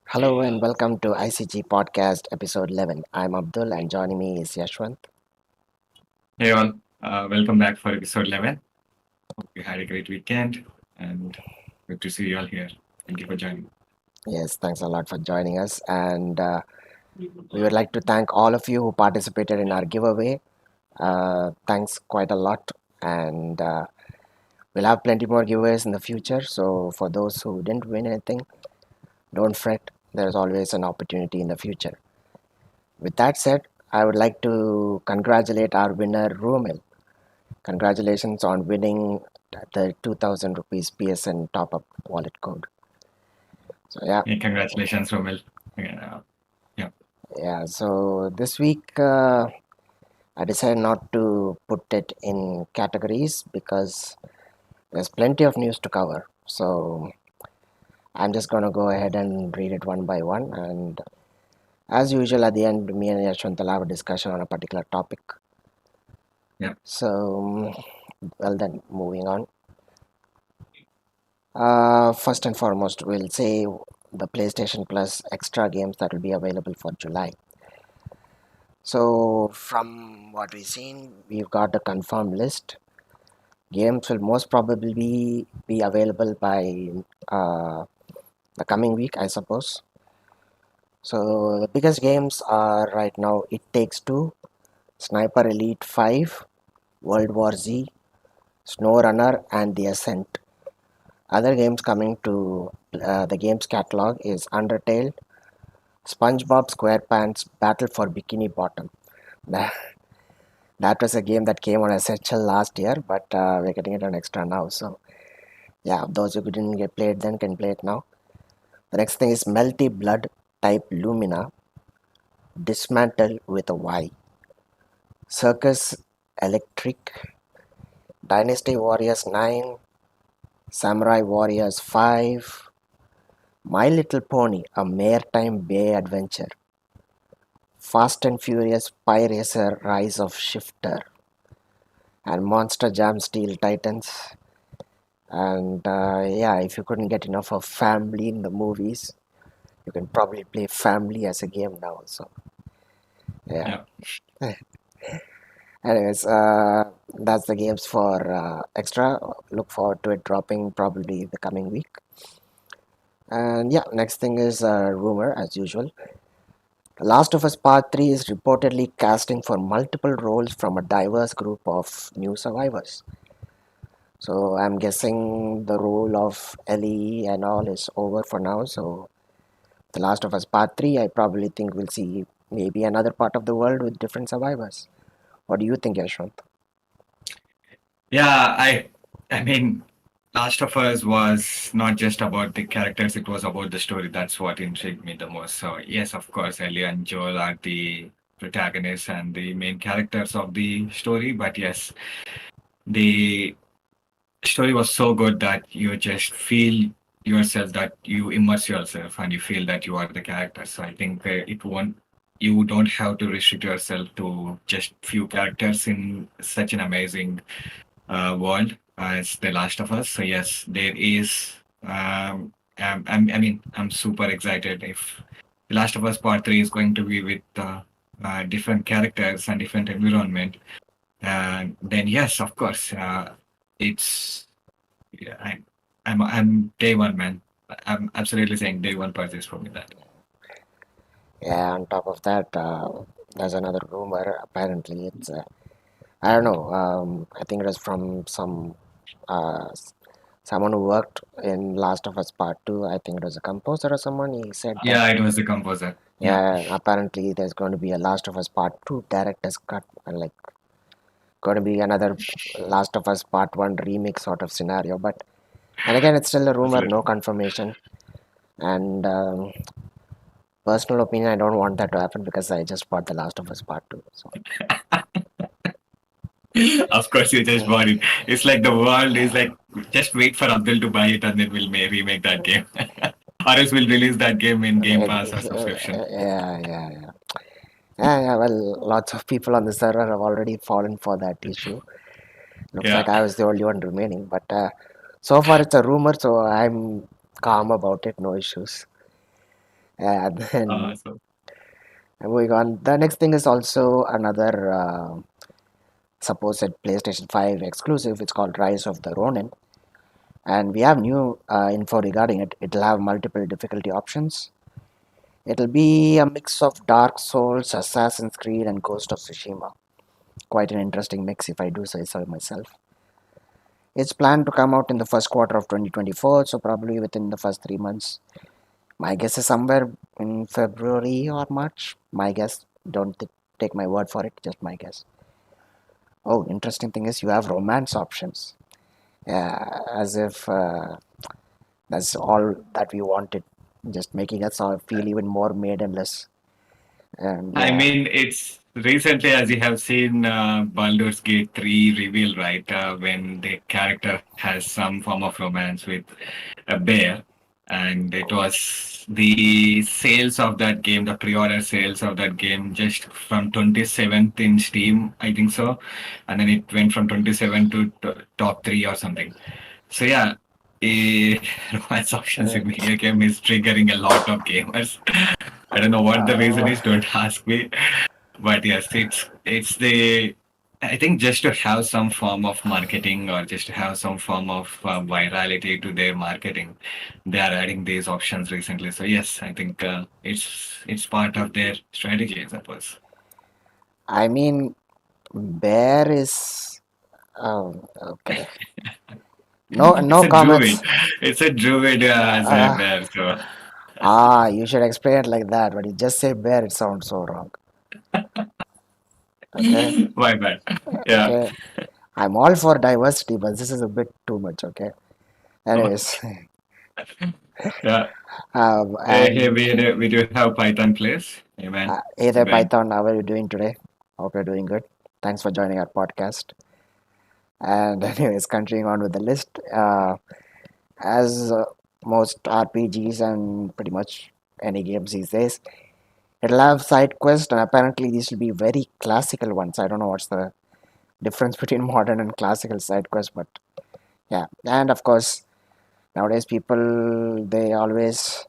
Hello and welcome to ICG Podcast Episode 11. I'm Abdul and joining me is Yesvanth. Hey all, welcome back for episode 11. Hope you had a great weekend and good to see you all here. Thank you for joining. Yes, thanks a lot for joining us. And we would like to thank all of you who participated in our giveaway. Thanks quite a lot. And we'll have plenty more giveaways in the future. So for those who didn't win anything, don't fret. There's always an opportunity in the future. With that said, I would like to congratulate our winner, Rumil. Congratulations on winning the 2000 rupees PSN top up wallet code. So Hey, congratulations, Romil. Uh, yeah, so this week I decided not to put it in categories because there's plenty of news to cover. So I'm just gonna go ahead and read it one by one, and as usual, at the end, me and Yashwant will have a discussion on a particular topic. yeah. So, well then, moving on. First and foremost, we'll say the PlayStation Plus extra games that will be available for July. So, from what we've seen, we've got a confirmed list. Games will most probably be available by the coming week, I suppose. So, the biggest games are right now It Takes Two, Sniper Elite 5, World War Z, SnowRunner, and The Ascent. Other games coming to the games catalog is Undertale, SpongeBob SquarePants Battle for Bikini Bottom. That, that was a game that came on Essential last year, but we're getting it on extra now. So, yeah, those who didn't get played then can play it now. The next thing is Melty Blood type Lumina, Dismantle with a Y, Circus Electric, Dynasty Warriors 9, Samurai Warriors 5, My Little Pony, a maritime bay adventure, Fast and Furious Spy Racer Rise of Shifter, and Monster Jam Steel Titans. And if you couldn't get enough of family in the movies, you can probably play family as a game now. So, yeah. Yeah. Anyways, that's the games for extra. Look forward to it dropping probably the coming week. And yeah, next thing is rumor as usual. The Last of Us Part 3 is reportedly casting for multiple roles from a diverse group of new survivors. So I'm guessing the role of Ellie and all is over for now. So The Last of Us Part 3, I probably think we'll see maybe another part of the world with different survivors. What do you think, Yashwant? Yeah, I mean, Last of Us was not just about the characters, it was about the story. That's what intrigued me the most. So, yes, of course, Ellie and Joel are the protagonists and the main characters of the story. But yes, the story was so good that you just feel yourself, that you immerse yourself and you feel that you are the character. So I think it won't, you don't have to restrict yourself to just few characters in such an amazing world as The Last of Us. So yes, there is. I'm super excited if The Last of Us Part 3 is going to be with different characters and different environment. And then yes, of course, it's yeah, I'm day one man. I'm absolutely saying day one purchase for me that. Yeah, on top of that, there's another rumor. Apparently, it's I don't know. I think it was from uh, someone who worked in Last of Us Part 2. I think it was a composer or someone. He said that, Yeah, it was the composer. Yeah, yeah, apparently there's going to be a Last of Us Part 2 director's cut, and like going to be another Last of Us Part 1 remake sort of scenario. But And again, it's still a rumor, no Absolutely. confirmation. And personal opinion, I don't want that to happen because I just bought The Last of Us Part 2. So, Of course, you just bought it. It's like the world is like, just wait for Abdul to buy it and then we'll remake that game. Or else we'll release that game in Game Pass or subscription. yeah, yeah, yeah. Yeah, yeah, well, lots of people on the server have already fallen for that issue. Looks like Yeah. I was the only one remaining, but so far it's a rumor, so I'm calm about it, no issues. And then So moving on, the next thing is also another supposed PlayStation 5 exclusive. It's called Rise of the Ronin, and we have new info regarding it. It'll have multiple difficulty options. It'll be a mix of Dark Souls, Assassin's Creed, and Ghost of Tsushima. Quite an interesting mix, if I do say so myself. It's planned to come out in the first quarter of 2024, so probably within the first 3 months. My guess is somewhere in February or March. My guess. Don't take my word for it, just my guess. Oh, interesting thing is you have romance options. Yeah, as if that's all that we wanted, just making us all feel even more maidenless. And I yeah, mean, it's recently, as you have seen, Baldur's Gate 3 reveal, right? When the character has some form of romance with a bear. And it was the sales of that game, the pre-order sales of that game, just from 27th in Steam, I think so. And then it went from 27 to top 3 or something. So yeah, a romance options uh, in video game is triggering a lot of gamers. I don't know what the reason uh, is. Don't ask me. But yes, it's the I think just to have some form of marketing or just to have some form of virality to their marketing, they are adding these options recently. So yes, I think it's part of their strategy, I suppose. I mean, bear is okay. No, It's no a druid. comments. It's a druid as a Uh, bear. So you should explain it like that. But you just say bear, it sounds so wrong. Okay, my bad. Yeah, okay. I'm all for diversity, but this is a bit too much. Okay. Anyways, yeah. Hey, and we do have Python plays. Amen. hey How's it there, going? Python. How are you doing today? Hope you're doing good. Thanks for joining our podcast. And anyways, continuing on with the list, as most RPGs and pretty much any games these days, it'll have side quests, and apparently these will be very classical ones. I don't know what's the difference between modern and classical side quests, but yeah. And of course, nowadays people they always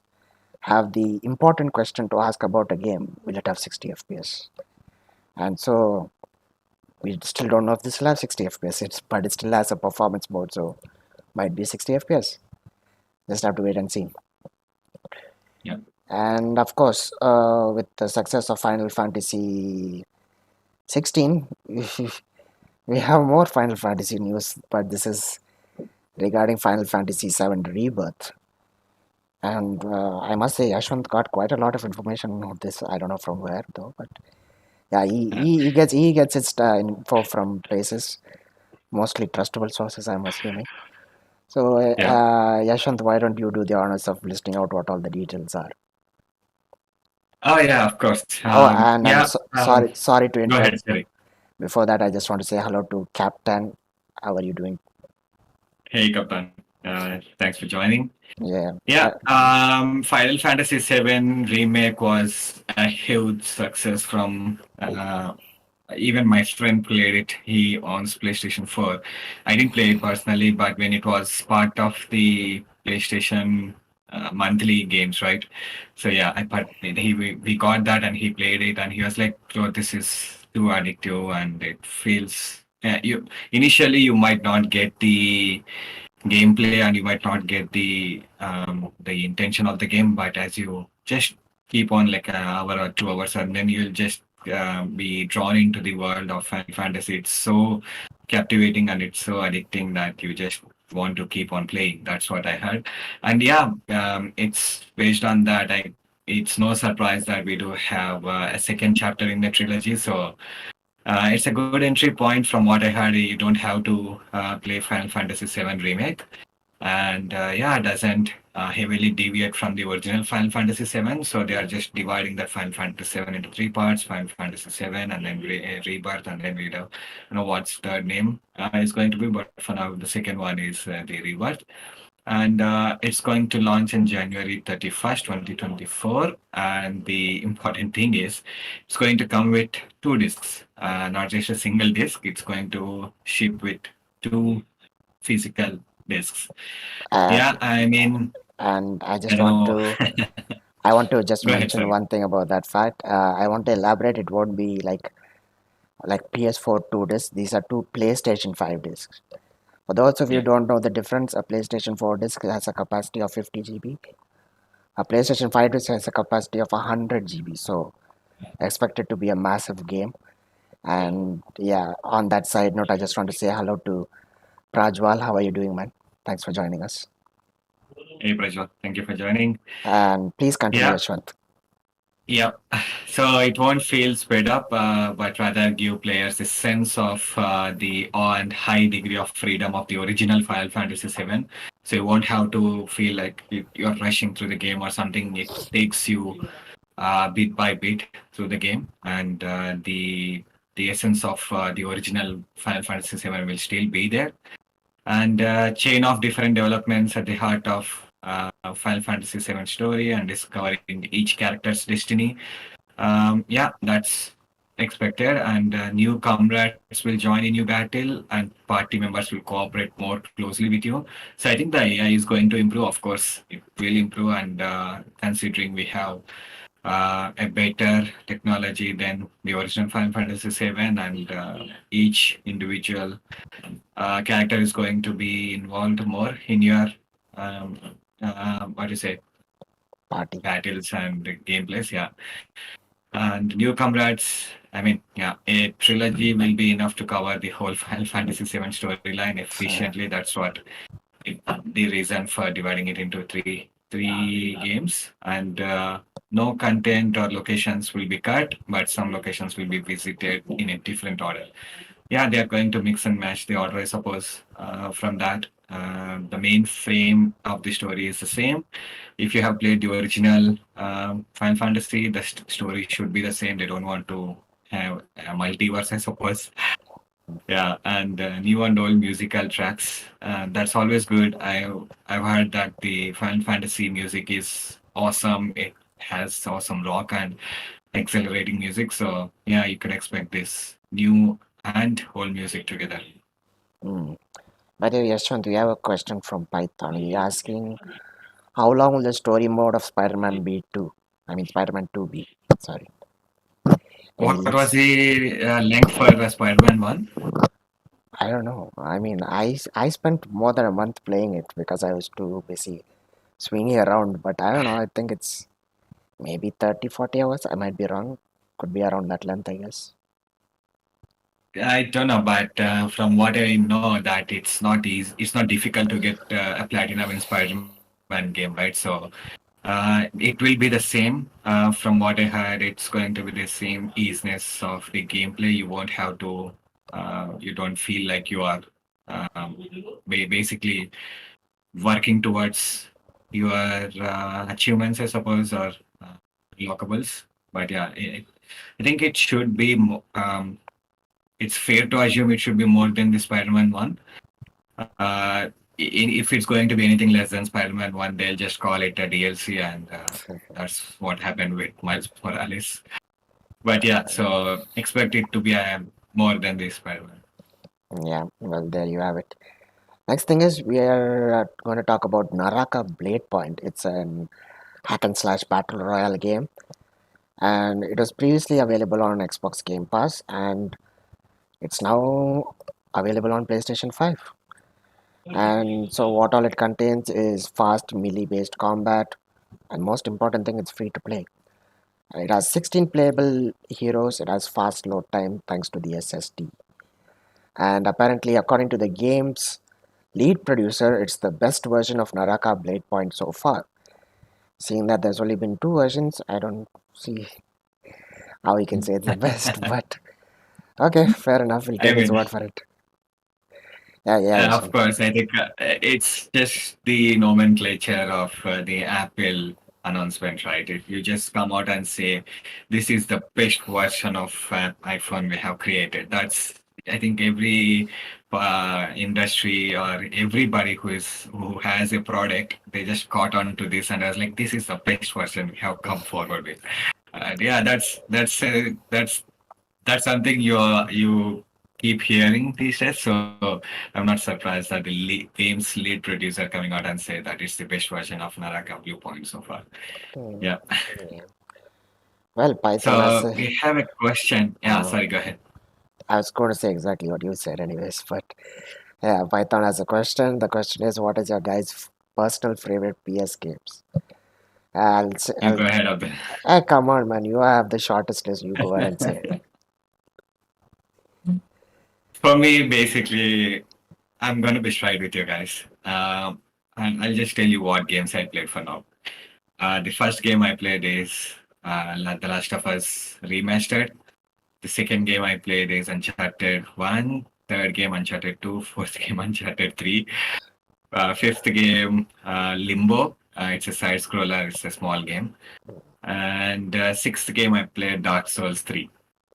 have the important question to ask about a game: will it have 60 FPS? And so we still don't know if this will have 60 FPS. But it still has a performance mode, so might be 60 FPS. Just have to wait and see. Yeah. And of course, with the success of Final Fantasy 16, we have more Final Fantasy news, but this is regarding Final Fantasy VII Rebirth. And I must say, Yashwant got quite a lot of information on this. I don't know from where though, but yeah, he gets its info from places, mostly trustable sources, I'm assuming. So, Yeah. Yashwant, why don't you do the honors of listing out what all the details are? Oh yeah, of course. Oh, and I'm Yeah. sorry to Go interrupt. ahead, sorry. Before that, I just want to say hello to Captain. How are you doing? Hey, Kaptan. Thanks for joining. Yeah, Yeah. Final Fantasy VII remake was a huge success from. Even my friend played it. He owns PlayStation 4. I didn't play it personally, but when it was part of the PlayStation monthly games, right? So yeah, we got that and he played it and he was like, "Oh, this is too addictive and it feels." You initially you might not get the gameplay and you might not get the intention of the game, but as you just keep on like an hour or 2 hours and then you'll just be drawn into the world of Final Fantasy. It's so captivating and it's so addicting that you just want to keep on playing. That's what I heard. And yeah, it's based on that. It's no surprise that we do have a second chapter in the trilogy. So it's a good entry point from what I heard. You don't have to play Final Fantasy VII Remake. and yeah, doesn't heavily deviate from the original Final Fantasy VII. So they are just dividing that Final Fantasy VII into three parts: Final Fantasy VII, and then Rebirth, and then we know what's third name is going to be. But for now, the second one is the Rebirth, and it's going to launch in January 31st, 2024. And the important thing is, it's going to come with two discs, not just a single disc. It's going to ship with two physical discs. Yeah, And I mean, and I know. I want to just Go ahead, mention sorry. one thing about that fact. I want to elaborate. It won't be like PS4 two discs. These are two PlayStation 5 discs. For those of you Yeah. who don't know the difference, a PlayStation 4 disc has a capacity of 50 GB. A PlayStation 5 disc has a capacity of 100 GB. So expect it to be a massive game. And yeah, on that side note, I just want to say hello to Prajwal. How are you doing, man? Thanks for joining us. Hey, Prajwal, thank you for joining. And please continue, Yeah, Yeshwanth. yeah. So it won't feel sped up, but rather give players a sense of the awe and high degree of freedom of the original Final Fantasy VII. So you won't have to feel like you're rushing through the game or something. It takes you bit by bit through the game, and the essence of the original Final Fantasy VII will still be there, and chain of different developments at the heart of Final Fantasy VII story and discovering each character's destiny. Yeah, that's expected, and new comrades will join in your battle, and party members will cooperate more closely with you. So I think the AI is going to improve. Of course, it will improve, and considering we have a better technology than the original Final Fantasy VII, and each individual character is going to be involved more in your um, what do you say, Party. battles and gameplays. Yeah, and new comrades. I mean, yeah, a trilogy will be enough to cover the whole Final Fantasy VII storyline Uh, efficiently. That's what the reason for dividing it into three games, and no content or locations will be cut, but some locations will be visited in a different order. Yeah, they are going to mix and match the order, I suppose. From that, the main frame of the story is the same. If you have played the original Final Fantasy, the story should be the same. They don't want to have a multiverse, I suppose. Yeah, and new and old musical tracks. That's always good. I've heard that the Final Fantasy music is awesome. It has awesome rock and accelerating music. So yeah, you could expect this new and old music together. mm. By the way, Yeshwanth, we have a question from Python. He's asking, how long will the story mode of Spider-Man be 2? I mean, Spider-Man 2 be? Sorry. What Any, was the length for Spider-Man 1? I don't know. I mean, I spent more than a month playing it because I was too busy swinging around. But I don't know. I think it's maybe 30, 40 hours. I might be wrong. Could be around that length, I guess. I don't know, but from what I know, that it's not easy. It's not difficult to get a platinum in Spider-Man game, right? So it will be the same. From what I heard, it's going to be the same easiness of the gameplay. You won't have to. You don't feel like you are basically working towards your achievements, I suppose, or lockables. But yeah, I think it should be. It's fair to assume it should be more than the Spider-Man one. If it's going to be anything less than Spider-Man one, they'll just call it a DLC, and that's what happened with Miles Morales. But yeah, so expect it to be more than the Spider-Man. Yeah, well, there you have it. Next thing is we are going to talk about Naraka Bladepoint. It's an hack and slash battle royale game, and it was previously available on Xbox Game Pass, and it's now available on PlayStation 5. And so, what all it contains is fast melee based combat, and most important thing, it's free to play. It has 16 playable heroes, it has fast load time thanks to the SSD. And apparently, according to the game's lead producer, it's the best version of Naraka Bladepoint so far. Seeing that there's only been two versions, I don't see how we can say it's the best, but okay, fair enough, we'll I take his mean, word for it. yeah, yes, Of course, I think it's just the nomenclature of the Apple announcement, right? If you just come out and say, this is the best version of iPhone we have created, that's, I think, every industry or everybody who has a product, they just caught on to this and I was like, this is the best version we have come forward with. And yeah, that's something you keep hearing these days. So I'm not surprised that the game's lead producer coming out and say that it's the best version of Naraka Bladepoint so far. mm, Yeah. yeah. Well, Python has. So we have a question. Yeah, Uh, sorry, go ahead. I was going to say exactly what you said, anyways. But yeah, Python has a question. The question is, what is your guys' personal favorite PS games? You go ahead, Abdul. Come on, man. You have the shortest list. You go ahead and say it. For me, basically, I'm gonna be straight with you guys. And I'll just tell you what games I played for now. The first game I played is The Last of Us Remastered. The second game I played is Uncharted 1, third game Uncharted 2, fourth game Uncharted 3, fifth game Limbo. It's a side scroller, it's a small game. And sixth game I played Dark Souls 3.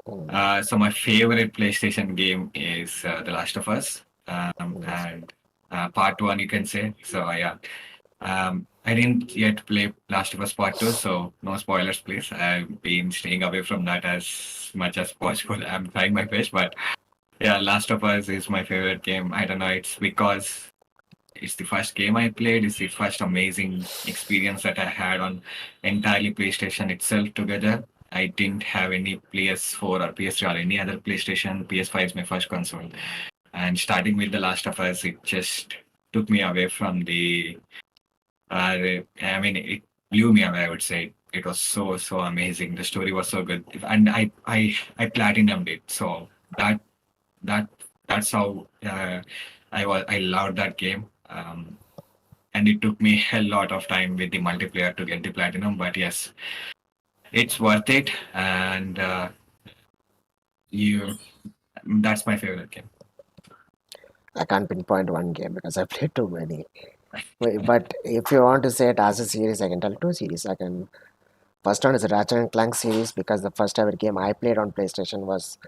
Mm, So my favorite PlayStation game is The Last of Us, yes. and part one, you can say. So yeah, I didn't yet play Last of Us Part 2, so no spoilers, please. I've been staying away from that as much as possible. I'm trying my best, but yeah, Last of Us is my favorite game. I don't know, it's because it's the first game I played. It's the first amazing experience that I had on entirely PlayStation itself together. I didn't have any PS4 or PS3 or any other PlayStation. PS5 is my first console. And starting with The Last of Us, it just took me away from I mean, it blew me away. I would say it was so amazing. The story was so good, and I platinumed it. So that that's how I loved that game. And it took me a lot of time with the multiplayer to get the platinum. But yes, it's worth it, and you that's my favorite game. I can't pinpoint one game because I played too many. But if you want to say it as a series, I can tell two series. I can. First one is the Ratchet and Clank series because the first ever game I played on PlayStation was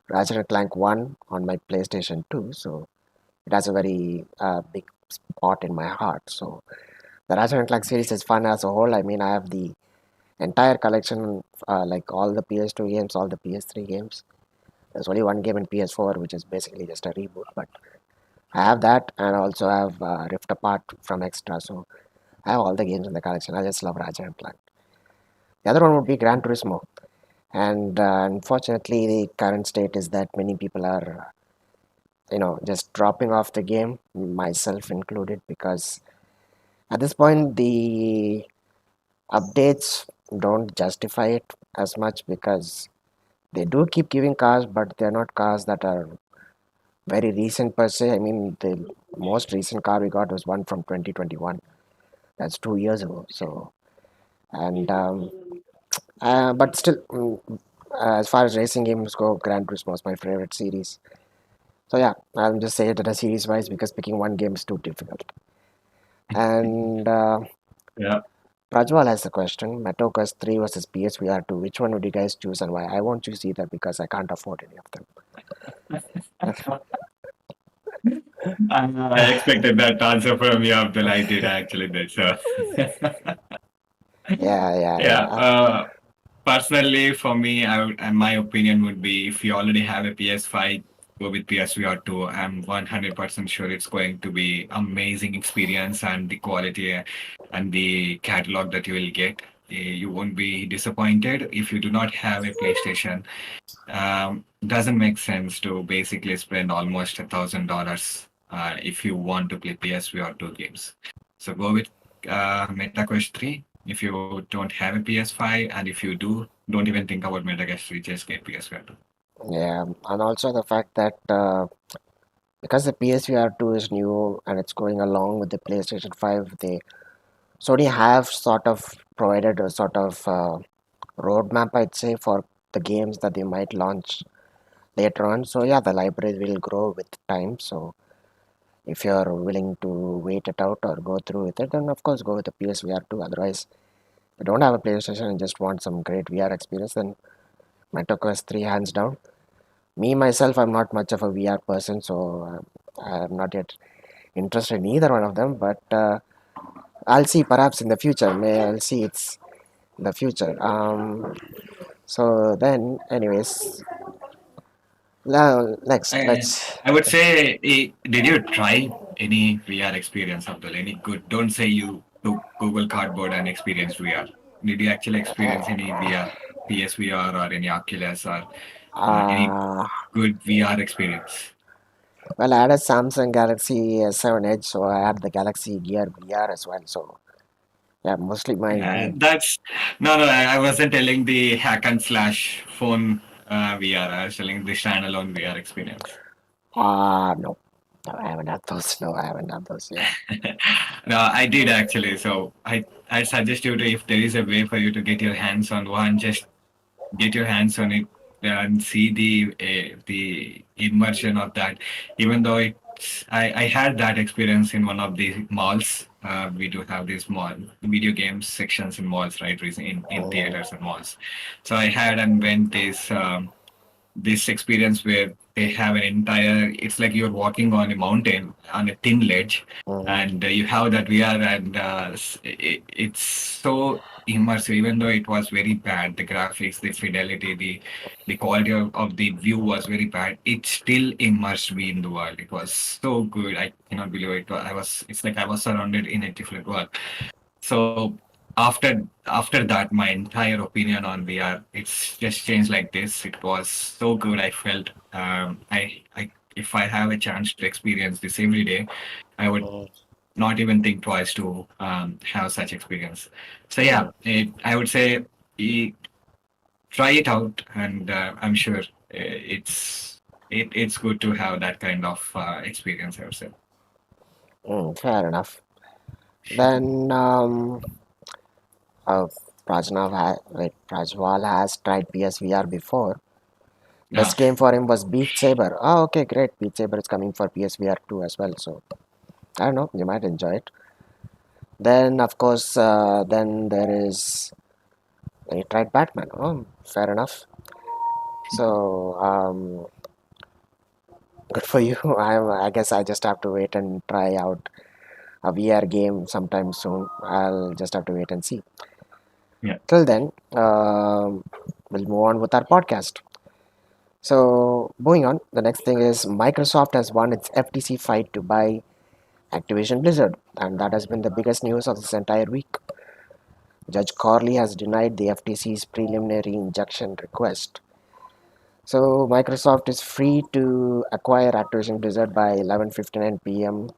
Ratchet and Clank 1 on my PlayStation 2. So it has a very big spot in my heart. So the Ratchet and Clank series is fun as a whole. I mean, I have the entire collection, like all the PS2 games, all the PS3 games. There's only one game in PS4, which is basically just a reboot, but I have that, and I also have Rift Apart from Extra. So I have all the games in the collection. I just love Ratchet and Clank. The other one would be Gran Turismo, and unfortunately, the current state is that many people are, just dropping off the game, myself included, because at this point the updates don't justify it as much because they do keep giving cars, but they're not cars that are very recent per se. I mean, the most recent car we got was one from 2021. That's 2 years ago. So, and but still, as far as racing games go, Gran Turismo was my favorite series. So yeah, I'll just say it at a series wise because picking one game is too difficult. And Yeah. Prajwal has a question: Metal Quest 3 versus PSVR 2. Which one would you guys choose and why? I won't choose either because I can't afford any of them. I expected that answer from you, Abdul. I did actually. So Yeah, yeah, yeah. yeah. Personally, for me, and my opinion would be if you already have a PS5, go with PSVR 2. I'm 100% sure it's going to be amazing experience and the quality and the catalog that you will get. You won't be disappointed. If you do not have a PlayStation, doesn't make sense to basically spend almost $1,000 if you want to play PSVR 2 games. So go with MetaQuest 3 if you don't have a PS5, and if you do, don't even think about MetaQuest 3, just get PS5 2. Yeah, and also the fact that because the PSVR 2 is new and it's going along with the PlayStation 5, they Sony have sort of provided a sort of roadmap, I'd say, for the games that they might launch later on. So yeah, the library will grow with time. So If you're willing to wait it out or go through with it, then of course go with the PSVR 2. Otherwise, if you don't have a PlayStation and just want some great VR experience, then MetaQuest 3 hands down. Me myself, I'm not much of a VR person, so I'm not yet interested in either one of them. But I'll see perhaps in the future. May I'll see it's in the future. So then, anyways, now next I, let's. I would say, did you try any VR experience, Abdul? Any good? Don't say you took Google Cardboard and experienced VR. Did you actually experience any VR, PSVR or any Oculus or any Uh, good VR experience? well, I had a Samsung Galaxy S7 Edge, so I had the Galaxy Gear VR as well. So yeah, mostly my. That's no. I wasn't telling the hack and slash phone VR. I was telling the standalone VR experience. No, no, I haven't had those. No, I haven't had those. Yeah. No, I did actually. So I suggest you to, if there is a way for you to get your hands on one, just get your hands on it and see the immersion of that. Even though I had that experience in one of the malls. We do have these mall video games sections in malls, right? In Mhm, theaters and malls. So I had and went this experience where they have an entire, it's like you're walking on a mountain on a thin ledge, mhm, and you have that VR, and it's so immersive. Even though it was very bad, the graphics, the fidelity, the quality of the view was very bad, it still immersed me in the world. It was so good. I cannot believe it. It's like I was surrounded in a different world. So after that, my entire opinion on VR, it's just changed like this. It was so good. I felt I if I have a chance to experience this every day, I would mhm, not even think twice to have such experience. So mhm, yeah, I would say try it out, and I'm sure it's good to have that kind of experience. I would say. fair enough. Then uh, Prajwal has tried PSVR before. Yeah. Best game for him was Beat Saber. Oh, okay, great. Beat Saber is coming for PSVR 2 as well. So I don't know, you might enjoy it. Then, of course, then there is. He tried Batman. Oh, fair enough. So, good for you. I guess I just have to wait and try out a VR game sometime soon. I'll just have to wait and see. Yeah. Till then, we'll move on with our podcast. So, moving on, the next thing is Microsoft has won its FTC fight to buy Activision Blizzard, and that has been the biggest news of this entire week. Judge Corley has denied the FTC's preliminary injunction request. So Microsoft is free to acquire Activision Blizzard by 11:59 p.m.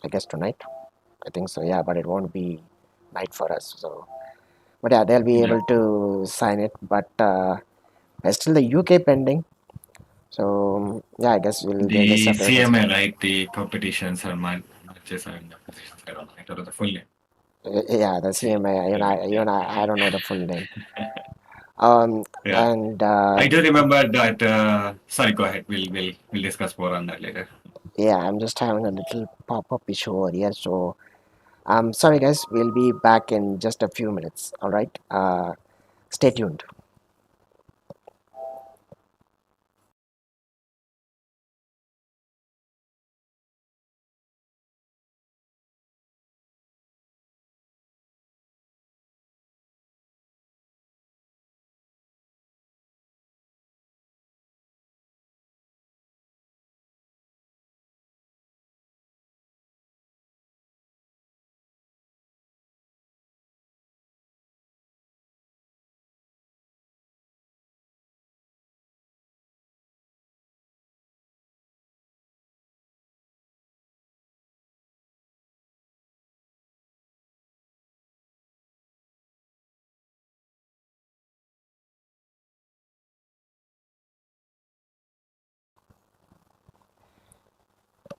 I guess tonight. I think so. Yeah, but it won't be night for us. So, but yeah, they'll be Yeah. able to sign it. But there's still the UK pending. So yeah, I guess we'll just The have to wait and see. CMA, right? The competitions and matches and I don't know. I don't know the full name. Yeah, the CMA. Yeah. I don't know the full name. Yeah. And I do remember that. Sorry, go ahead. We'll discuss more on that later. yeah, I'm just having a little pop-up issue over here. So sorry, guys. We'll be back in just a few minutes. All right. Stay tuned.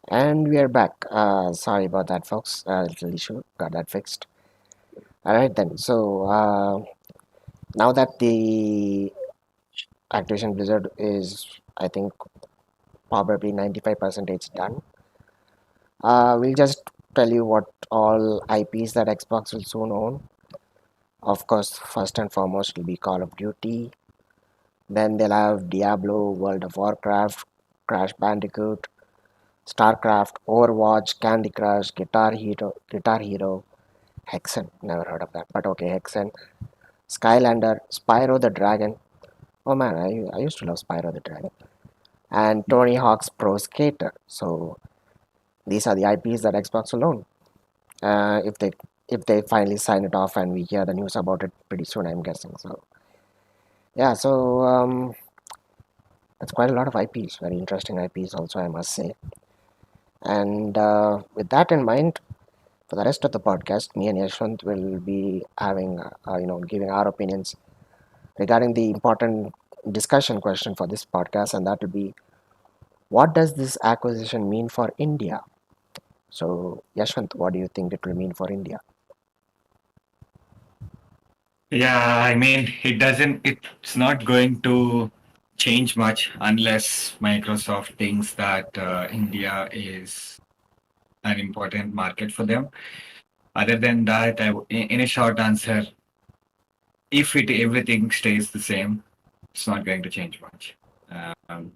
And we are back. Sorry about that, folks. Little issue. Got that fixed. All right then. So now that the Activision Blizzard is, I think, probably 95% done. We'll just tell you what all IPs that Xbox will soon own. Of course, first and foremost will be Call of Duty. Then they'll have Diablo, World of Warcraft, Crash Bandicoot, StarCraft, Overwatch, Candy Crush, Guitar Hero, Hexen. Never heard of that, but okay, Hexen, Skylander, Spyro the Dragon. Oh man, I used to love Spyro the Dragon. And Tony Hawk's Pro Skater. So these are the IPs that Xbox will own. If they finally sign it off and we hear the news about it pretty soon, I'm guessing. So yeah, so that's quite a lot of IPs, very interesting IPs also, I must say. And with that in mind, for the rest of the podcast, me and Yashwant will be having, giving our opinions regarding the important discussion question for this podcast, and that will be, what does this acquisition mean for India? So, Yashwant, what do you think it will mean for India? Yeah, I mean, it's not going to change much unless Microsoft thinks that India is an important market for them. Other than that, in a short answer, if everything stays the same, it's not going to change much.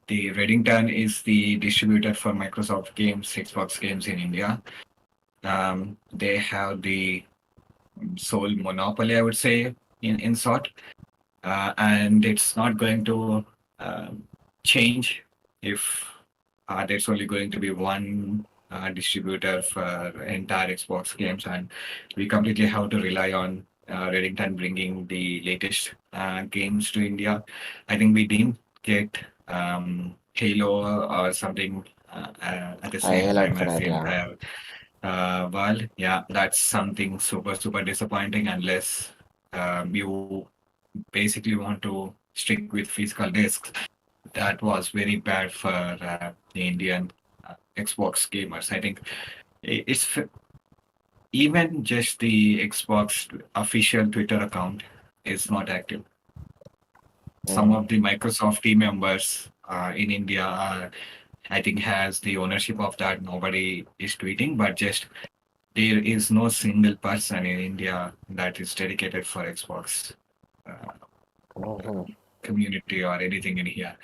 The Reddington is the distributor for Microsoft games, Xbox games in India. They have the sole monopoly, I would say, in sort, and it's not going to change if there's only going to be one distributor for entire Xbox games, and we completely have to rely on Reddington bringing the latest games to India. I think we didn't get Halo or something at the same Halo time as Infinite, the yeah. entire world. Yeah, that's something super disappointing unless you basically want to stick with physical discs. That was very bad for the Indian Xbox gamers. I think even just the Xbox official Twitter account is not active. Some Mm, of the Microsoft team members in India are, I think, has the ownership of that. Nobody is tweeting, but just there is no single person in India that is dedicated for Xbox uh, mhm. community or anything in here.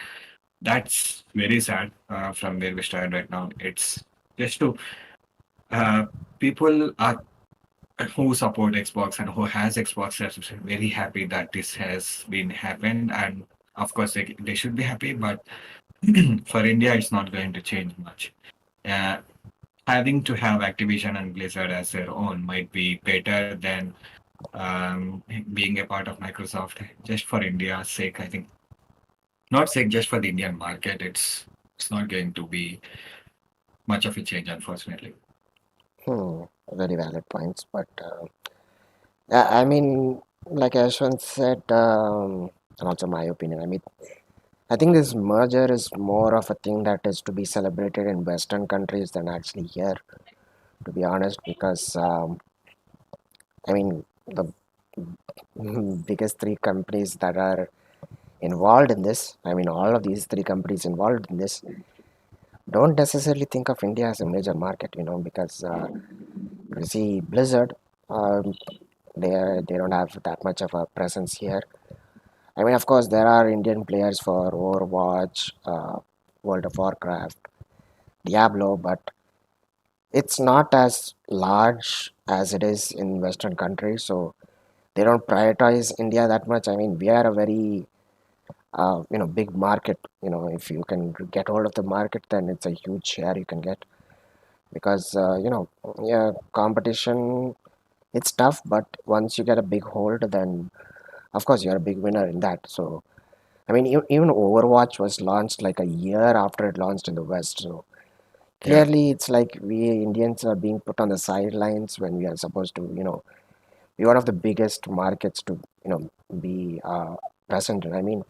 That's very sad from where we stand right now. It's just to uh, people are who support Xbox and who has Xbox are very happy that this has been happened, and of course they should be happy. But for India, it's not going to change much. Uh, Having to have Activision and Blizzard as their own might be better than being a part of Microsoft. Just for India's sake, I think not sake just for the Indian market. It's not going to be much of a change, unfortunately. Hmm, very valid points. But yeah, I mean, like Ashwant said, and also my opinion, I mean, I think this merger is more of a thing that is to be celebrated in Western countries than actually here, to be honest, because I mean, the biggest three companies that are involved in this, I mean, all of these three companies involved in this, don't necessarily think of India as a major market, because you see Blizzard, um, they don't have that much of a presence here. I mean, of course, there are Indian players for Overwatch, World of Warcraft, Diablo, but it's not as large as it is in Western countries. So they don't prioritize India that much. I mean, we are a very big market. If you can get hold of the market, then it's a huge share you can get because yeah, competition, it's tough, but once you get a big hold, then of course you're a big winner in that. So I mean, even Overwatch was launched like a year after it launched in the West. So Yeah. clearly, it's like we Indians are being put on the sidelines when we are supposed to, be one of the biggest markets to, be present in. I mean,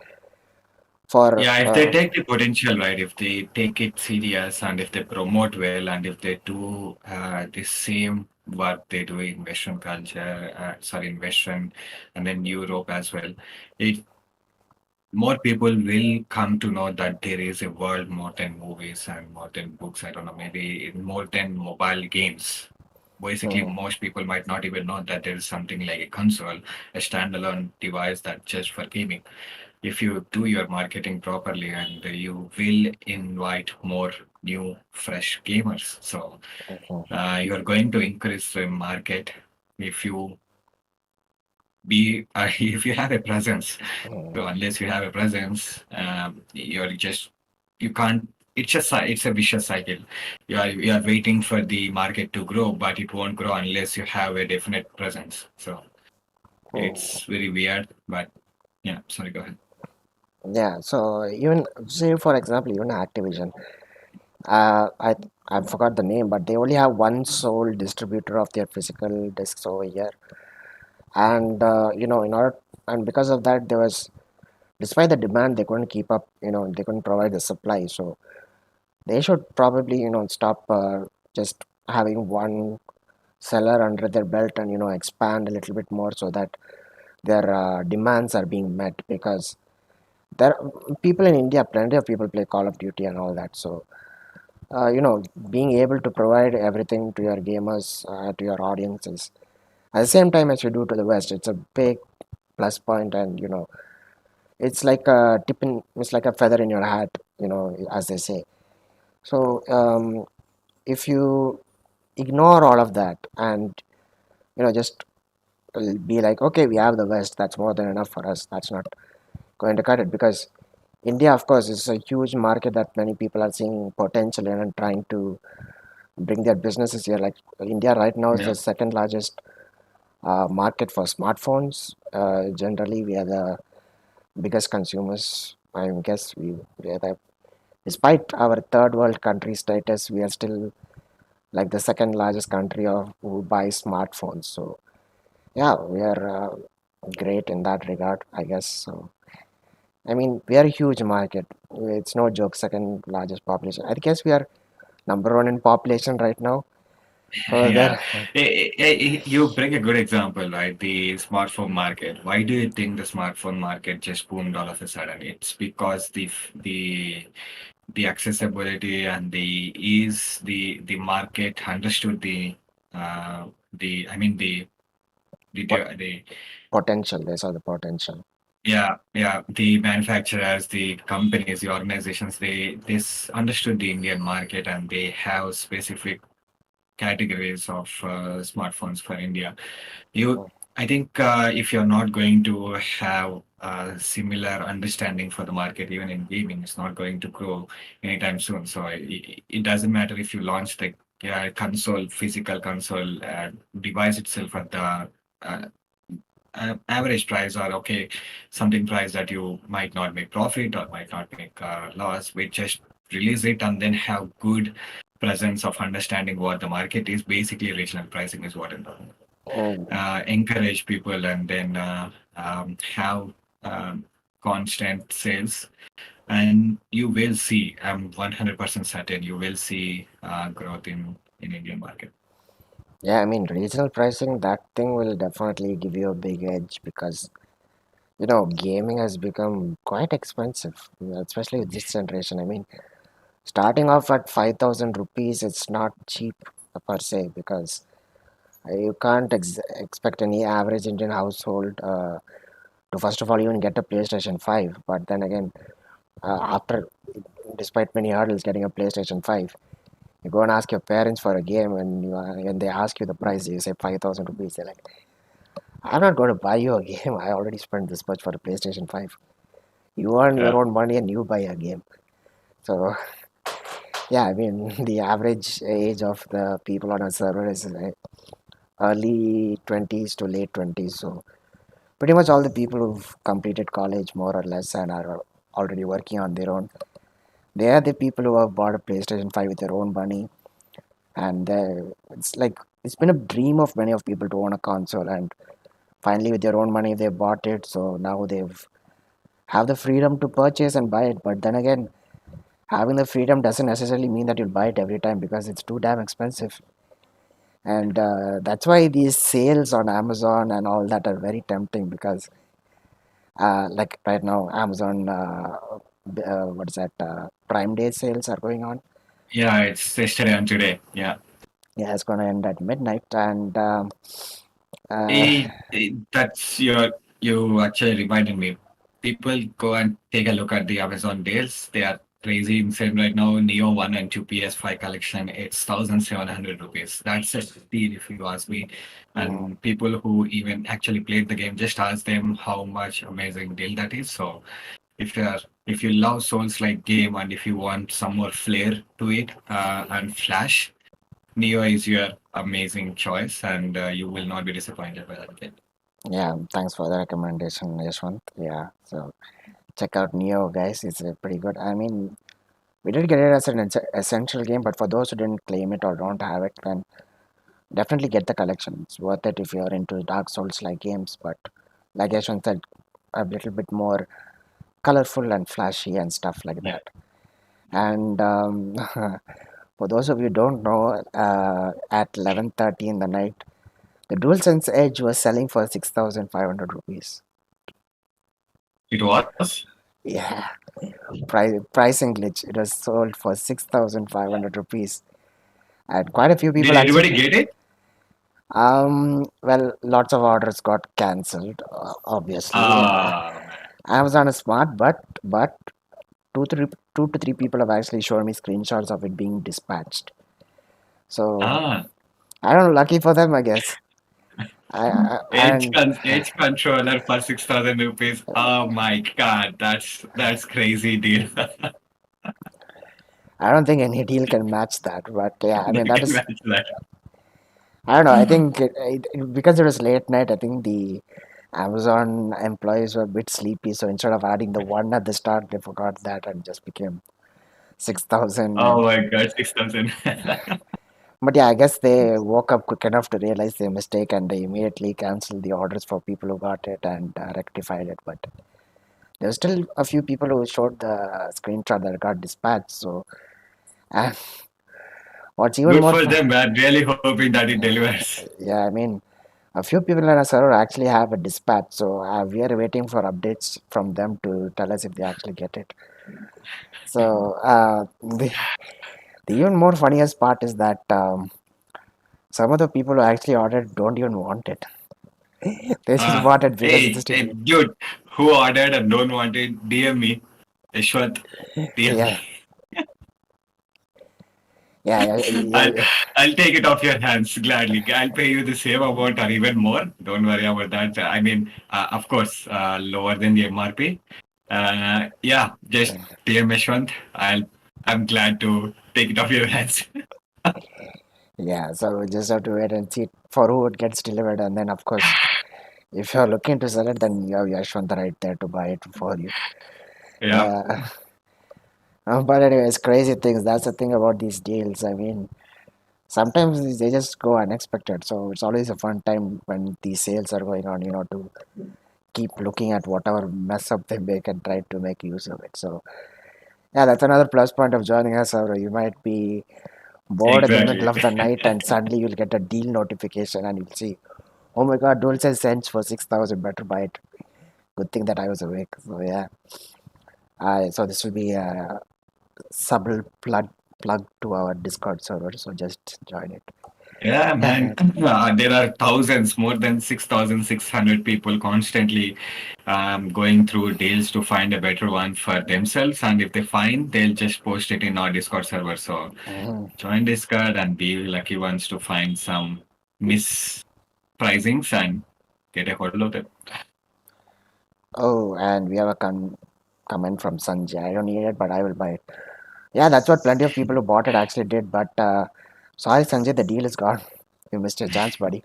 for Yeah, if they take the potential, right, if they take it serious and if they promote well and if they do the same what they do in Western culture, sorry, in Western and then Europe as well, it more people will come to know that there is a world more than movies and more than books. I don't know, maybe more than mobile games. Basically, Mhm, most people might not even know that there is something like a console, a standalone device that just for gaming. If you do your marketing properly, and you will invite more new, fresh gamers. So mhm, you are going to increase the market if you be if you have a presence. mhm, So unless you have a presence, you're just you can't. It's just it's a vicious cycle. You are waiting for the market to grow, but it won't grow unless you have a definite presence. So mhm. it's very weird. But yeah, sorry, go ahead. Yeah, so even say for example, even Activision, I forgot the name, but they only have one sole distributor of their physical discs over here, and in order and because of that, there was despite the demand, they couldn't keep up. They couldn't provide the supply, so they should probably stop just having one seller under their belt and expand a little bit more so that their demands are being met because there people in India, plenty of people play Call of Duty and all that. So being able to provide everything to your gamers, to your audiences at the same time as you do to the West, it's a big plus point, and it's like a it's like a feather in your hat, as they say. So if you ignore all of that and just be like, okay, we have the West, that's more than enough for us, that's not going to cut it because India, of course, is a huge market that many people are seeing potential in and trying to bring their businesses here. Like India right now is Yeah. the second largest market for smartphones. Generally, we are the biggest consumers. I guess we are the, despite our third world country status, we are still like the second largest country of who buys smartphones. So yeah, we are great in that regard, I guess. So I mean, we are a huge market. It's no joke. Second largest population. I guess we are number one in population right now. So Yeah, there. you bring a good example, right? The smartphone market. Why do you think the smartphone market just boomed all of a sudden? It's because the accessibility and the ease, the market understood the I mean Pot- the potential. They saw the potential. yeah, the manufacturers, the companies, the organizations, understood the Indian market, and they have specific categories of smartphones for India. You, Mm, I think if you're not going to have a similar understanding for the market, even in gaming, it's not going to grow anytime soon. So it doesn't matter if you launch the console, physical console device itself at the uh, average price, or okay, something price that you might not make profit or might not make loss. We just release it and then have good presence of understanding what the market is. Basically, regional pricing is what it does. mm, Encourage people and then have constant sales, and you will see. I'm 100% certain you will see growth in Indian market. yeah, I mean, regional pricing, that thing will definitely give you a big edge because, gaming has become quite expensive, especially with this generation. I mean, starting off at 5,000 rupees, it's not cheap per se because you can't expect any average Indian household to, first of all, even get a PlayStation 5. But then again, after, despite many hurdles getting a PlayStation 5, you go and ask your parents for a game, and when they ask you the price, you say 5,000 rupees. They're like, I'm not going to buy you a game. I already spent this much for a PlayStation 5. You earn your Yeah. own money and you buy a game. So, yeah, I mean, the average age of the people on a server is early 20s to late 20s. So, pretty much all the people who've completed college more or less and are already working on their own, they are the people who have bought a PlayStation 5 with their own money. And it's like, it's been a dream of many of people to own a console. And finally, with their own money, they bought it. So now they've have the freedom to purchase and buy it. But then again, having the freedom doesn't necessarily mean that you'll buy it every time because it's too damn expensive. And that's why these sales on Amazon and all that are very tempting because Like right now, Amazon, what is that? Prime Day sales are going on. Yeah, it's yesterday and today. Yeah. Yeah, it's going to end at midnight, and uh, That's you actually reminded me. People go and take a look at the Amazon deals. They are crazy insane right now. Neo 1 and 2 PS5 collection, it's 1,700 rupees. That's a steal if you ask me. mm, And people who even actually played the game, just ask them how much amazing deal that is. So if you love Souls like game and if you want some more flair to it and flash, Neo is your amazing choice, and you will not be disappointed by that game. yeah, thanks for the recommendation, Yeshwant. Yeah, so check out Neo, guys. It's pretty good. I mean, we did get it as an essential game, but for those who didn't claim it or don't have it, then definitely get the collection. It's worth it if you're into Dark Souls like games, but like Yashwant said, a little bit more colorful and flashy and stuff like Yeah, that. And for those of you who don't know, at 11:30 in the night, the DualSense Edge was selling for 6,500 rupees. it was. Yeah, pricing glitch. It was sold for 6,500 rupees, and quite a few Did people actually. anybody get it? Well, lots of orders got cancelled. Obviously, Ah, man. Amazon is smart, but two to three people have actually shown me screenshots of it being dispatched. So Ah, I don't know, lucky for them, I guess. And Edge controller for 6,000 rupees. Oh my god, that's crazy deal. I don't think any deal can match that. But yeah, I They mean that can is, match that. I don't know. I think because it was late night, I think the Amazon employees were a bit sleepy. So instead of adding the one at the start, they forgot that and just became 6,000. Oh And my god, 6,000. but yeah, I guess they woke up quick enough to realize their mistake and they immediately canceled the orders for people who got it and rectified it. But there were still a few people who showed the screenshot that got dispatched. So, and what's even Good more for fun, them, man. Really hoping that it delivers. yeah, I mean, a few people in our server actually have a dispatch. So we are waiting for updates from them to tell us if they actually get it. So the even more funniest part is that some of the people who actually ordered don't even want it. They just bought it because it's Hey, just hey, dude, who ordered and don't want it, DM me. Yeshwant, DM me. yeah, yeah, yeah, I'll, yeah, I'll take it off your hands gladly. I'll pay you the same amount or even more. Don't worry about that. I mean, of course, lower than the MRP. Yeah, just DM Yeshwant. I'm glad to take it off your hands. yeah. So we just have to wait and see for who it gets delivered, and then of course, if you're looking to sell it, then you have Yashwant right there to buy it for you. Yeah, Yeah. But anyways, crazy things. That's the thing about these deals. I mean, sometimes they just go unexpected. So it's always a fun time when these sales are going on. To keep looking at whatever mess up they make and try to make use of it. So yeah, that's another plus point of joining us. Or you might be bored in the middle exactly. of the night and suddenly you'll get a deal notification and you'll see, oh my god, Dole says cents for 6,000, better buy it. Good thing that I was awake. So yeah, so this will be a subtle plug to our Discord server. So just join it. Yeah, man. There are thousands, more than 6,600 people constantly going through deals to find a better one for themselves. And if they find, they'll just post it in our Discord server. So Mhm. join Discord and be lucky ones to find some mispricings and get a hold of it. Oh, and we have a comment from Sanjay. I don't need it, but I will buy it. Yeah, that's what plenty of people who bought it actually did. But sorry, Sanjay, the deal is gone. You missed your chance, buddy.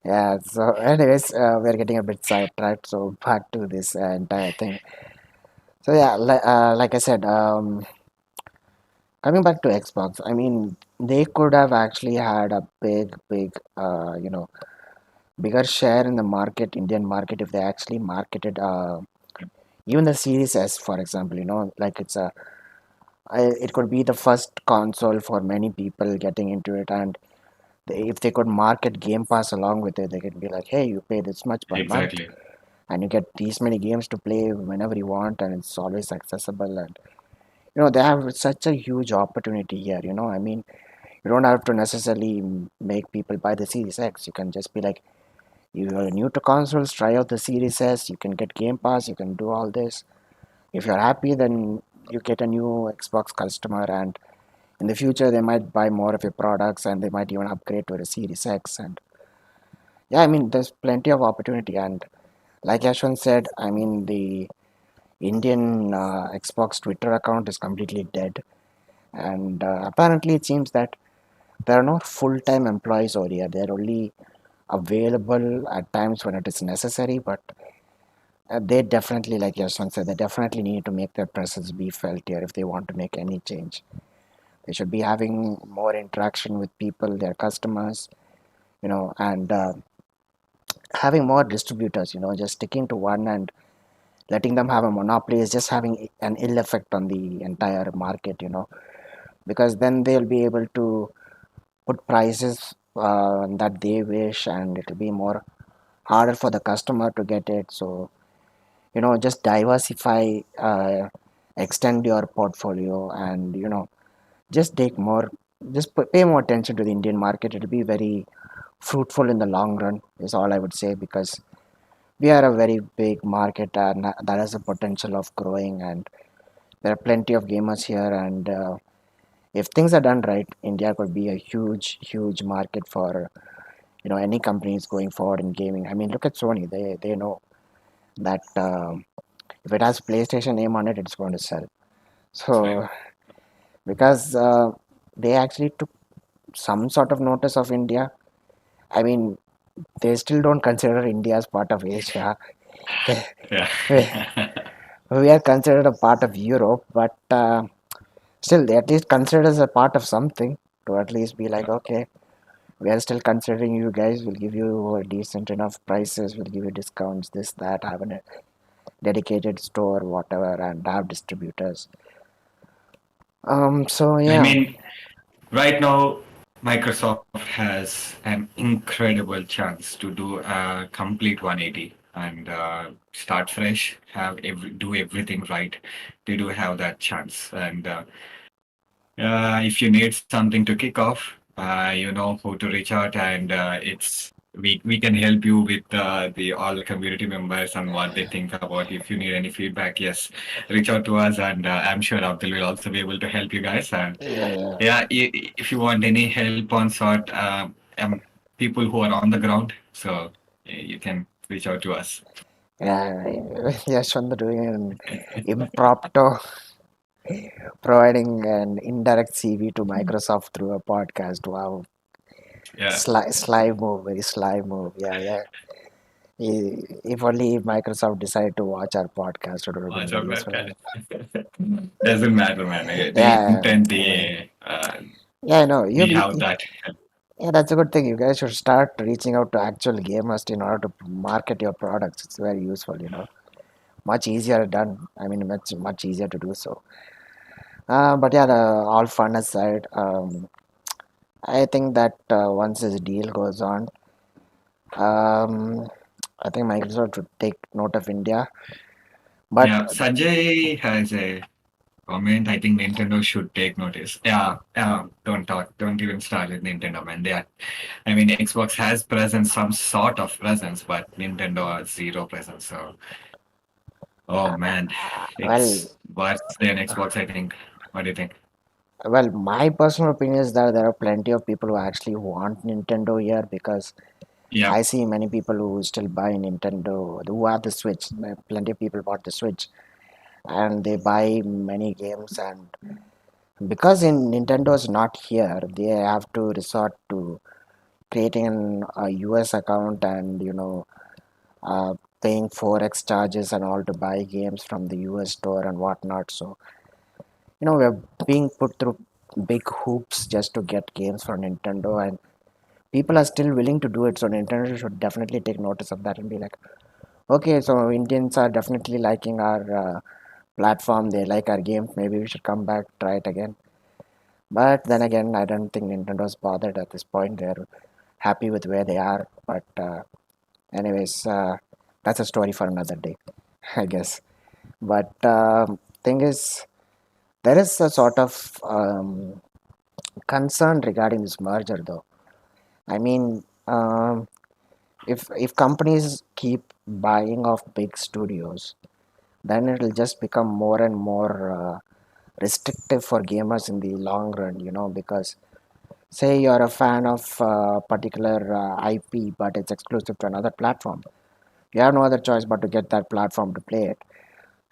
Yeah. So, anyways, we're getting a bit sidetracked. So back to this entire thing. So yeah, like I said, coming back to Xbox, I mean, they could have actually had a big, bigger share in the market, Indian market, if they actually marketed even the Series S, for example. Like it could be the first console for many people getting into it, and if they could market Game Pass along with it, they could be like, hey, you pay this much per month Exactly. and you get these many games to play whenever you want, and it's always accessible. And they have such a huge opportunity here. I mean, you don't have to necessarily make people buy the Series X. You can just be like, you're new to consoles, try out the Series S. You can get Game Pass. You can do all this. If you're happy, then you get a new Xbox customer, and in the future they might buy more of your products, and they might even upgrade to a Series X. And yeah, I mean, there's plenty of opportunity. And like Ashwin said, I mean, the Indian Xbox Twitter account is completely dead, and apparently it seems that there are no full-time employees over here. They're only available at times when it is necessary, but they definitely, like Yesvanth said, they definitely need to make their presence be felt here if they want to make any change. They should be having more interaction with people, their customers, and having more distributors. Just sticking to one and letting them have a monopoly is just having an ill effect on the entire market. Because then they'll be able to put prices that they wish, and it'll be more harder for the customer to get it. So just diversify, extend your portfolio, and just take more, just pay more attention to the Indian market. It'll be very fruitful in the long run, is all I would say, because we are a very big market, and that has a potential of growing, and there are plenty of gamers here. And if things are done right, India could be a huge market for any companies going forward in gaming. I mean, look at Sony. They know that if it has PlayStation name on it, it's going to sell. That's right. So because they actually took some sort of notice of India. I mean, they still don't consider India as part of Asia. They, Yeah. we, we are considered a part of Europe, but still, they at least consider us a part of something, to at least be like, okay, we are still considering you guys. We'll give you a decent enough prices. We'll give you discounts, this, that, have a dedicated store, whatever, and have distributors. So I yeah, mean, right now, Microsoft has an incredible chance to do a complete 180 and start fresh, do everything right. They do have that chance. And if you need something to kick off, you know who to reach out, and we can help you with the all the community members and what they think about. If you need any feedback, yes, reach out to us, and I'm sure Abdul will also be able to help you guys. And yeah, yeah, yeah, if you want any help on sort, people who are on the ground, so you can reach out to us. yeah. Yashwant doing an impromptu, providing an indirect CV to Microsoft through a podcast. Wow, Yeah, sly move, very sly move. Yeah, yeah. If only Microsoft decided to watch our podcast, it would have been watch very out, useful. man. Doesn't matter, man. The Yeah, intent, yeah, yeah. I know. we have that. Yeah, that's a good thing. You guys should start reaching out to actual gamers in order to market your products. It's very useful. Much easier done. I mean, much easier to do so. But yeah, all fun aside, I think that once this deal goes on, um, I think Microsoft should take note of India. But Yeah, Sanjay has a comment. I think Nintendo should take notice. Yeah, don't talk, don't even start with Nintendo, man. I mean, Xbox has presence, some sort of presence, but Nintendo has zero presence. So, oh man, well, it's worse than Xbox, I think. What do you think? my personal opinion is that there are plenty of people who actually want Nintendo here, because Yeah, I see many people who still buy Nintendo, who have the Switch. Plenty of people bought the Switch, and they buy many games. And because in Nintendo is not here, they have to resort to creating a US account, and paying forex charges and all to buy games from the US store and whatnot. So we're being put through big hoops just to get games from Nintendo, and people are still willing to do it. So Nintendo should definitely take notice of that and be like, okay, so Indians are definitely liking our platform. They like our games. Maybe we should come back, try it again. But then again, I don't think Nintendo's bothered at this point. They're happy with where they are. But anyways, that's a story for another day, I guess. But thing is, there is a sort of concern regarding this merger, though. I mean, if companies keep buying off big studios, then it'll just become more and more restrictive for gamers in the long run. Because say you're a fan of particular IP, but it's exclusive to another platform. You have no other choice but to get that platform to play it.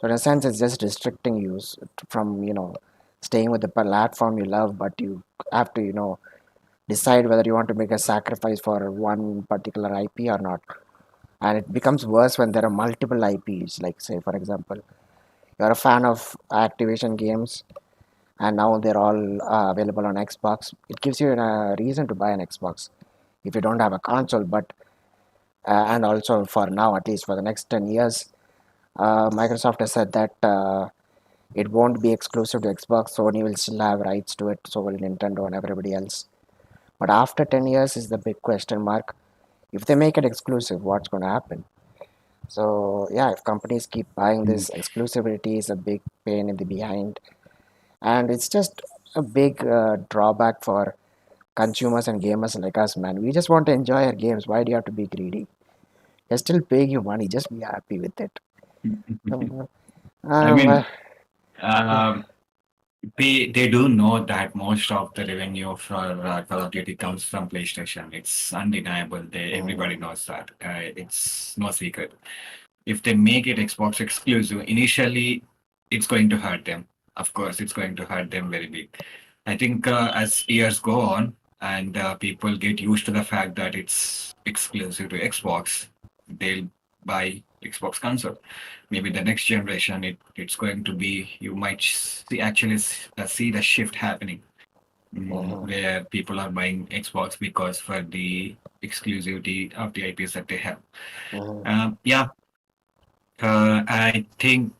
So in a sense, it's just restricting you from staying with the platform you love, but you have to decide whether you want to make a sacrifice for one particular IP or not. And it becomes worse when there are multiple IPs. Like say, for example, you're a fan of Activision games, and now they're all available on Xbox. It gives you a reason to buy an Xbox if you don't have a console. But and also for now, at least for the next 10 years, Microsoft has said that it won't be exclusive to Xbox. Sony will still have rights to it. So will Nintendo and everybody else. But after 10 years is the big question mark. If they make it exclusive, what's going to happen? So yeah, if companies keep buying Mm. this, exclusivity is a big pain in the behind, and it's just a big drawback for consumers and gamers like us, man. We just want to enjoy our games. Why do you have to be greedy? They're still paying you money. Just be happy with it. Um, I uh, mean, um, they do know that most of the revenue for Call of Duty comes from PlayStation. It's undeniable. Everybody mm, knows that. It's no secret. If they make it Xbox exclusive, initially it's going to hurt them. Of course, it's going to hurt them very big. I think as years go on and people get used to the fact that it's exclusive to Xbox, they'll buy Xbox console. Maybe the next generation, it's going to be, you might see the shift happening, mhm, where people are buying Xbox because for the exclusivity of the IPs that they have. mhm. Yeah, I think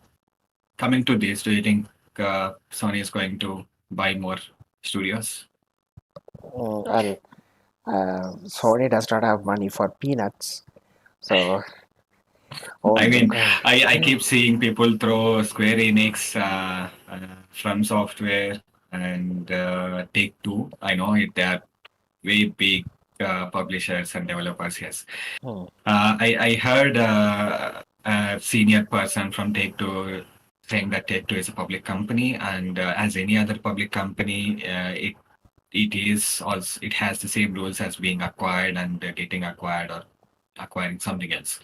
coming to this, do you think Sony is going to buy more studios? Well, Sony does not have money for peanuts, so I oh, mean, I keep seeing people throw Square Enix, From Software, and Take Two. I know they are way big publishers and developers. Yes, hmm, I heard a senior person from Take Two saying that Take Two is a public company, and as any other public company, it has the same rules as being acquired and getting acquired or acquiring something else.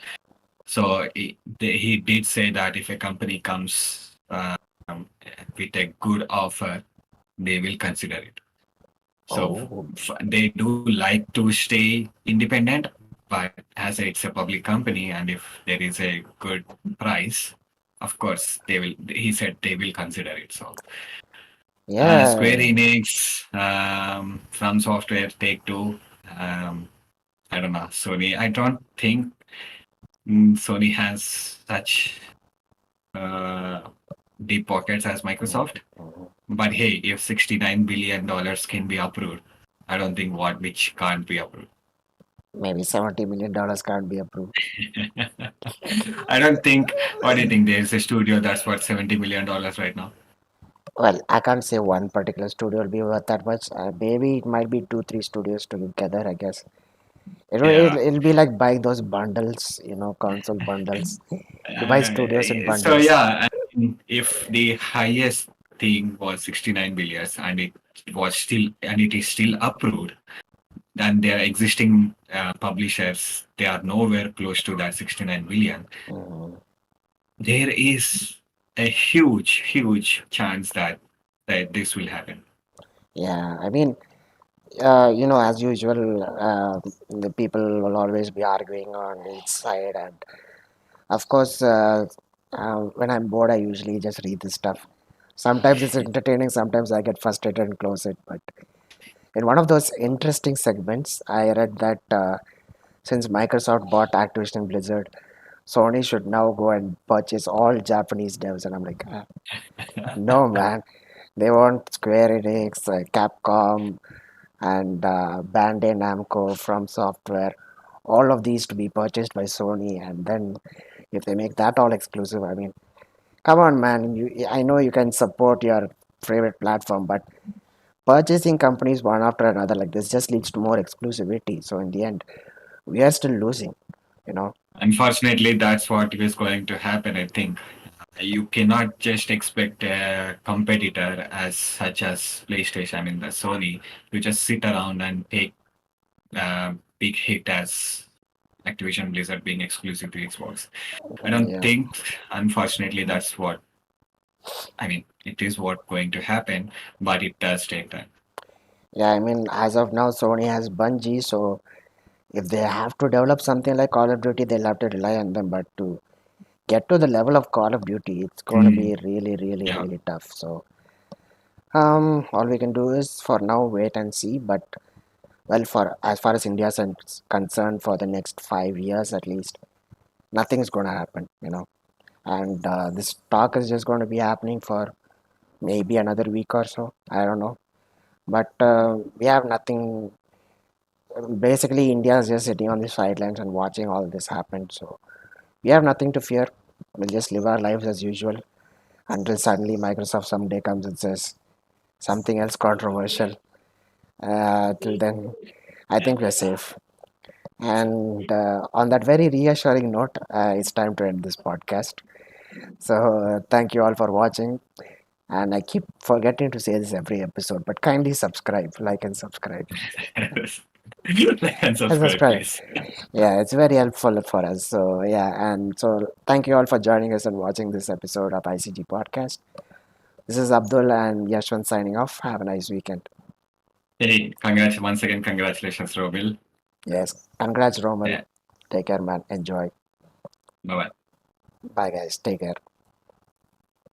So he did say that if a company comes with a good offer, they will consider it. So oh, they do like to stay independent, but as it's a public company, and if there is a good price, of course they will. He said they will consider it. So Square yeah, Enix, From Software, Take Two. I don't know, Sony. I don't think Sony has such uh, deep pockets as mhm, Microsoft. mhm. But hey, if $69 billion can be approved, I don't think what which can't be approved. Maybe $70 million can't be approved. I don't think. What do you think? There's a studio that's worth $70 million right now. Well, I can't say one particular studio will be worth that much. Maybe it might be two, three studios together. I guess Yeah. it'll be like buying those bundles, console bundles. You buy studios in So bundles. yeah, if the highest thing was 69 billion and it is still approved, then their existing publishers, they are nowhere close to that 69 billion. Mhm. There is a huge chance that this will happen. Yeah, I mean, as usual, the people will always be arguing on each side, and of course, when I'm bored, I usually just read this stuff. Sometimes it's entertaining, sometimes I get frustrated and close it. But in one of those interesting segments, I read that since Microsoft bought Activision Blizzard, Sony should now go and purchase all Japanese devs. And I'm like, no, man. They want Square Enix, Capcom, and Bandai Namco from software. all of these to be purchased by Sony, and then if they make that all exclusive, I mean, come on, man. I know you can support your favorite platform, but purchasing companies one after another like this just leads to more exclusivity. So in the end, we are still losing, you know. Unfortunately, that's what is going to happen, I think. You cannot just expect a competitor as such as PlayStation, I mean the Sony, to just sit around and take big hit as Activision Blizzard being exclusive to Xbox. I don't Yeah, think, unfortunately, that's what, I mean, it is what going to happen, but it does take time. yeah. I mean, as of now, Sony has Bungie, so if they have to develop something like Call of Duty, they'll have to rely on them. But to get to the level of Call of Duty, it's going to Mm, be really, really, yeah. really tough. So, all we can do is for now wait and see. But well, for as far as India is concerned, for the next 5 years at least, nothing's going to happen, you know. And this talk is just going to be happening for maybe another week or so. I don't know, but we have nothing. Basically, India is just sitting on the sidelines and watching all this happen. So we have nothing to fear. We'll just live our lives as usual until suddenly Microsoft someday comes and says something else controversial. Till then, I think we're safe. And on that very reassuring note, it's time to end this podcast. So thank you all for watching. And I keep forgetting to say this every episode, but kindly subscribe, like and subscribe. Like and And subscribe, subscribe. please. Yeah, it's very helpful for us. So yeah, and so thank you all for joining us and watching this episode of ICG Podcast. This is Abdul and Yeshwanth signing off. Have a nice weekend. Hey, congrats once again, congratulations, Robil. Yes, congrats, Roman. Yeah, Take care, man. Enjoy. bye bye. Bye, guys. Take care.